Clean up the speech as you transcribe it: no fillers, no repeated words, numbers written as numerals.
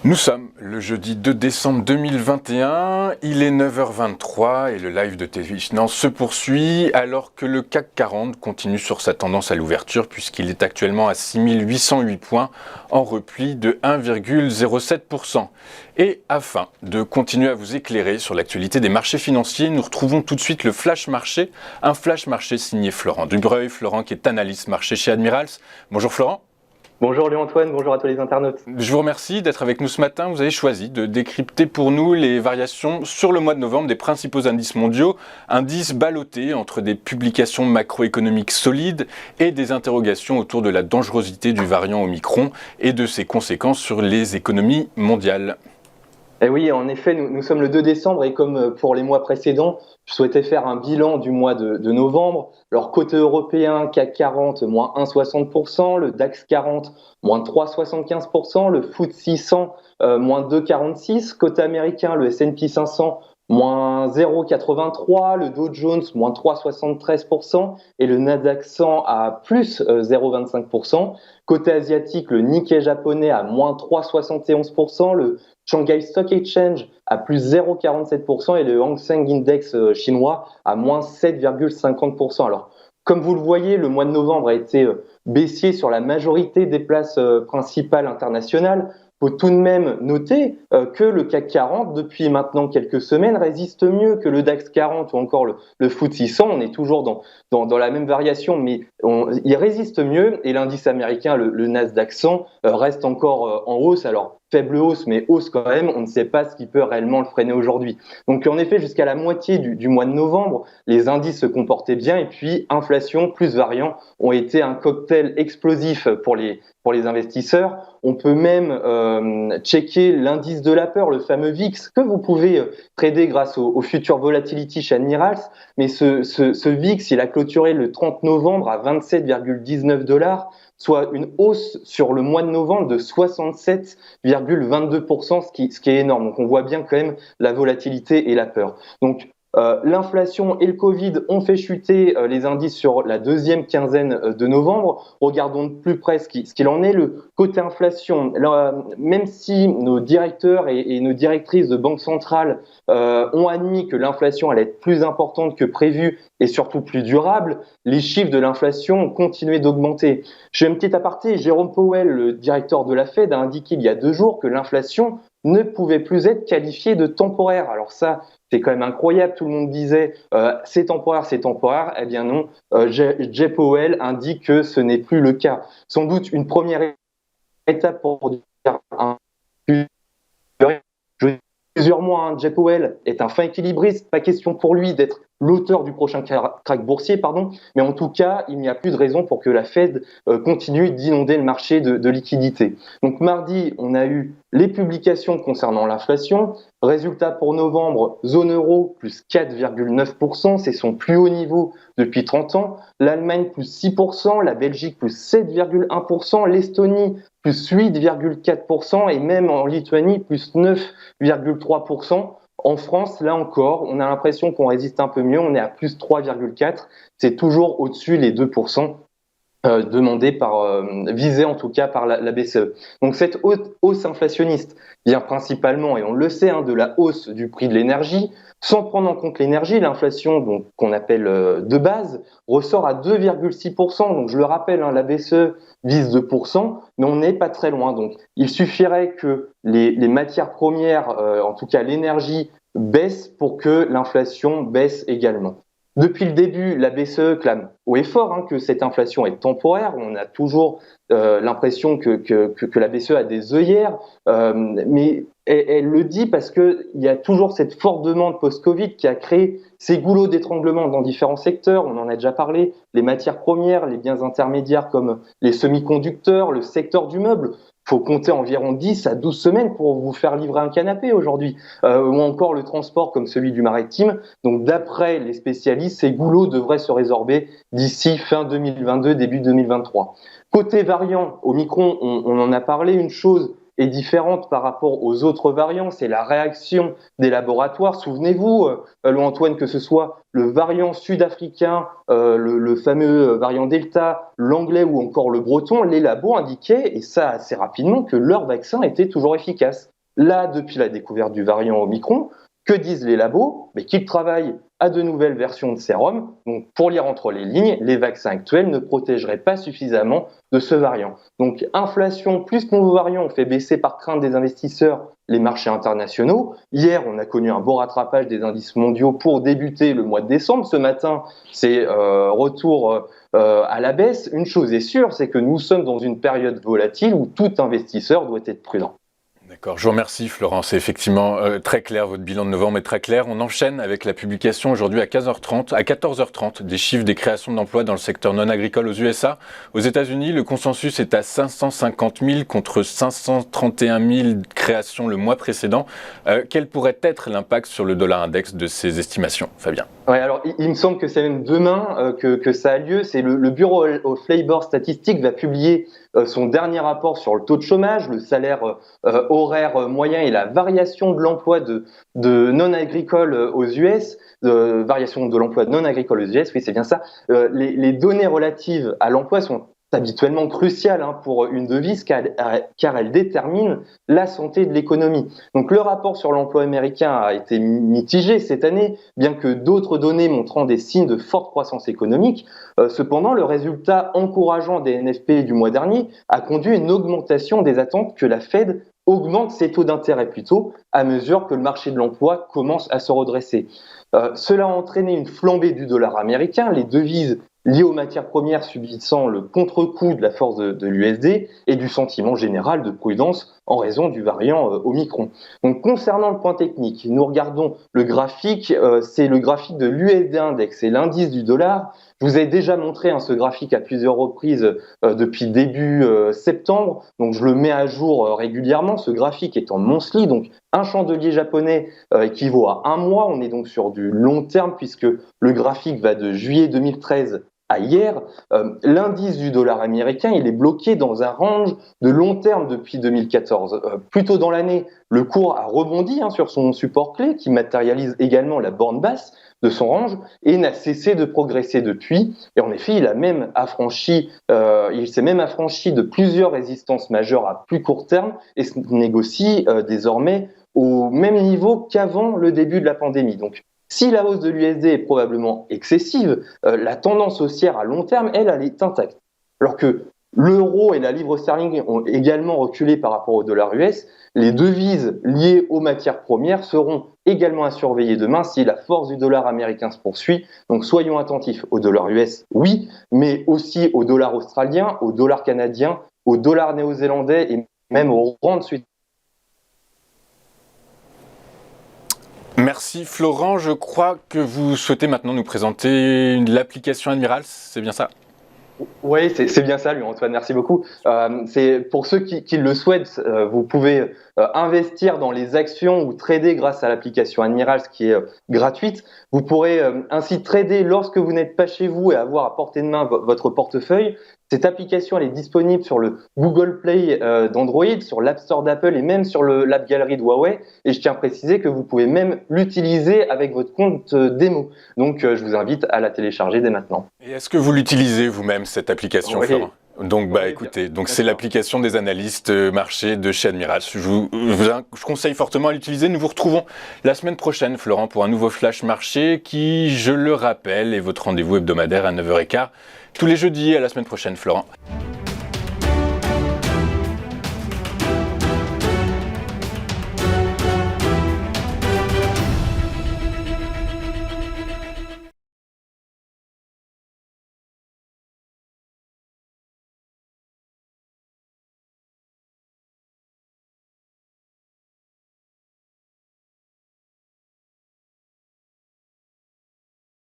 Nous sommes le jeudi 2 décembre 2021, il est 9h23 et le live de TV Finance se poursuit alors que le CAC 40 continue sur sa tendance à l'ouverture puisqu'il est actuellement à 6808 points en repli de 1,07%. Et afin de continuer à vous éclairer sur l'actualité des marchés financiers, nous retrouvons tout de suite le Flash Marché, un Flash Marché signé Florent Dubreuil, Florent qui est analyste marché chez Admirals. Bonjour Florent. Bonjour Léon-Antoine, bonjour à tous les internautes. Je vous remercie d'être avec nous ce matin. Vous avez choisi de décrypter pour nous les variations sur le mois de novembre des principaux indices mondiaux, indices ballottés entre des publications macroéconomiques solides et des interrogations autour de la dangerosité du variant Omicron et de ses conséquences sur les économies mondiales. Et oui, en effet, nous sommes le 2 décembre et comme pour les mois précédents, je souhaitais faire un bilan du mois de novembre. Alors, côté européen, CAC 40, moins 1,60%, le DAX 40, moins 3,75%, le FTSE 100, moins 2,46%, côté américain, le S&P 500, moins 0,83%, le Dow Jones, moins 3,73% et le Nasdaq 100 à plus 0,25%. Côté asiatique, le Nikkei japonais à moins 3,71%, le Shanghai Stock Exchange à plus 0,47% et le Hang Seng Index chinois à moins 7,50%. Alors, comme vous le voyez, le mois de novembre a été baissier sur la majorité des places principales internationales. Il faut tout de même noter que le CAC 40, depuis maintenant quelques semaines, résiste mieux que le DAX 40 ou encore le FTSE 100. On est toujours dans la même variation, mais il résiste mieux. Et l'indice américain, le Nasdaq 100, reste encore en hausse. Alors, faible hausse, mais hausse quand même. On ne sait pas ce qui peut réellement le freiner aujourd'hui. Donc, en effet, jusqu'à la moitié du mois de novembre, les indices se comportaient bien. Et puis, inflation plus variant ont été un cocktail explosif pour les investisseurs. On peut même checker l'indice de la peur, le fameux VIX, que vous pouvez trader grâce au Future Volatility chez Admirals. Mais ce VIX, il a clôturé le 30 novembre à 27,19$, soit une hausse sur le mois de novembre de 67,22%, ce qui est énorme. Donc on voit bien quand même la volatilité et la peur. Donc l'inflation et le Covid ont fait chuter les indices sur la deuxième quinzaine de novembre. Regardons de plus près ce qu'il en est. Le côté inflation, même si nos directeurs et nos directrices de banque centrale ont admis que l'inflation allait être plus importante que prévu et surtout plus durable, les chiffres de l'inflation ont continué d'augmenter. Je fais une petite aparté. Jérôme Powell, le directeur de la Fed, a indiqué il y a 2 jours que l'inflation ne pouvait plus être qualifiée de temporaire. Alors ça, c'est quand même incroyable. Tout le monde disait c'est temporaire, c'est temporaire. Eh bien non, Jay Powell indique que ce n'est plus le cas. Sans doute une première étape pour dire plusieurs mois. Jay Powell est un fin équilibriste. Pas question pour lui d'être l'auteur du prochain crack boursier, mais en tout cas, il n'y a plus de raison pour que la Fed continue d'inonder le marché de liquidités. Donc mardi, on a eu les publications concernant l'inflation. Résultat pour novembre, zone euro plus 4,9%, c'est son plus haut niveau depuis 30 ans. L'Allemagne plus 6%, la Belgique plus 7,1%, l'Estonie plus 8,4% et même en Lituanie plus 9,3%. En France, là encore, on a l'impression qu'on résiste un peu mieux, on est à plus 3,4%, c'est toujours au-dessus les 2%. Visé en tout cas par la BCE. Donc cette hausse inflationniste vient principalement, et on le sait, de la hausse du prix de l'énergie. Sans prendre en compte l'énergie, l'inflation qu'on appelle de base ressort à 2,6%. Donc je le rappelle, la BCE vise 2%, mais on n'est pas très loin. Donc il suffirait que les matières premières, en tout cas l'énergie, baissent pour que l'inflation baisse également. Depuis le début, la BCE clame haut et fort que cette inflation est temporaire. On a toujours l'impression que la BCE a des œillères, mais elle le dit parce qu'il y a toujours cette forte demande post-Covid qui a créé ces goulots d'étranglement dans différents secteurs. On en a déjà parlé, les matières premières, les biens intermédiaires comme les semi-conducteurs, le secteur du meuble. Il faut compter environ 10 à 12 semaines pour vous faire livrer un canapé aujourd'hui, ou encore le transport comme celui du maritime. Donc d'après les spécialistes, ces goulots devraient se résorber d'ici fin 2022, début 2023. Côté variant, Omicron, on en a parlé, une chose est différente par rapport aux autres variants, c'est la réaction des laboratoires. Souvenez-vous, Antoine, que ce soit le variant sud-africain, le fameux variant Delta, l'anglais ou encore le breton, les labos indiquaient, et ça assez rapidement, que leur vaccin était toujours efficace. là depuis la découverte du variant Omicron. Que disent les labos? Qu'ils travaillent à de nouvelles versions de sérum. Donc, pour lire entre les lignes, les vaccins actuels ne protégeraient pas suffisamment de ce variant. Donc, inflation plus nouveaux variants ont fait baisser par crainte des investisseurs les marchés internationaux. Hier, on a connu un beau rattrapage des indices mondiaux pour débuter le mois de décembre. Ce matin, c'est retour à la baisse. Une chose est sûre, c'est que nous sommes dans une période volatile où tout investisseur doit être prudent. D'accord, je vous remercie Florent, c'est effectivement très clair, votre bilan de novembre est très clair. On enchaîne avec la publication aujourd'hui à 14h30 des chiffres des créations d'emplois dans le secteur non agricole aux USA. Aux États-Unis, le consensus est à 550 000 contre 531 000 créations le mois précédent. Quel pourrait être l'impact sur le dollar index de ces estimations, Fabien? Ouais, alors il me semble que c'est même demain que ça a lieu. C'est le Bureau of Labor Statistics va publier son dernier rapport sur le taux de chômage, le salaire horaire moyen et la variation de l'emploi de non agricole aux US, variation de l'emploi non agricole aux US, oui c'est bien ça. Les données relatives à l'emploi sont habituellement cruciales pour une devise car elle détermine la santé de l'économie. Donc le rapport sur l'emploi américain a été mitigé cette année, bien que d'autres données montrant des signes de forte croissance économique. Cependant, le résultat encourageant des NFP du mois dernier a conduit à une augmentation des attentes que la Fed augmente ses taux d'intérêt plus tôt à mesure que le marché de l'emploi commence à se redresser. Cela a entraîné une flambée du dollar américain, les devises liées aux matières premières subissant le contre-coup de la force de l'USD et du sentiment général de prudence en raison du variant Omicron. Donc concernant le point technique, nous regardons le graphique, c'est le graphique de l'USD Index, c'est l'indice du dollar. Je vous ai déjà montré ce graphique à plusieurs reprises depuis début septembre, donc je le mets à jour régulièrement. Ce graphique est en monthly, donc un chandelier japonais équivaut à un mois. On est donc sur du long terme puisque le graphique va de juillet 2013 à hier. L'indice du dollar américain, il est bloqué dans un range de long terme depuis 2014. Plus tôt dans l'année, le cours a rebondi sur son support clé qui matérialise également la borne basse de son range et n'a cessé de progresser depuis. Et en effet, il s'est même affranchi de plusieurs résistances majeures à plus court terme et se négocie désormais au même niveau qu'avant le début de la pandémie. Donc, si la hausse de l'USD est probablement excessive, la tendance haussière à long terme, elle est intacte. Alors que l'euro et la livre sterling ont également reculé par rapport au dollar US, les devises liées aux matières premières seront également à surveiller demain si la force du dollar américain se poursuit. Donc soyons attentifs au dollar US, oui, mais aussi au dollar australien, au dollar canadien, au dollar néo-zélandais et même au rand suisse. Merci Florent, je crois que vous souhaitez maintenant nous présenter l'application Admiral, c'est bien ça? Oui, c'est bien ça, lui, Antoine, merci beaucoup. C'est pour ceux qui le souhaitent, vous pouvez investir dans les actions ou trader grâce à l'application Admiral, ce qui est gratuite. Vous pourrez ainsi trader lorsque vous n'êtes pas chez vous et avoir à portée de main votre portefeuille. Cette application, elle est disponible sur le Google Play d'Android, sur l'App Store d'Apple et même sur l'App Gallery de Huawei. Et je tiens à préciser que vous pouvez même l'utiliser avec votre compte démo. Donc, je vous invite à la télécharger dès maintenant. Et est-ce que vous l'utilisez vous-même, cette application, Oui. Florent? Donc, écoutez, c'est l'application des analystes marché de chez Admiral. Je conseille fortement à l'utiliser. Nous vous retrouvons la semaine prochaine, Florent, pour un nouveau Flash Marché qui, je le rappelle, est votre rendez-vous hebdomadaire à 9h15 tous les jeudis. À la semaine prochaine, Florent.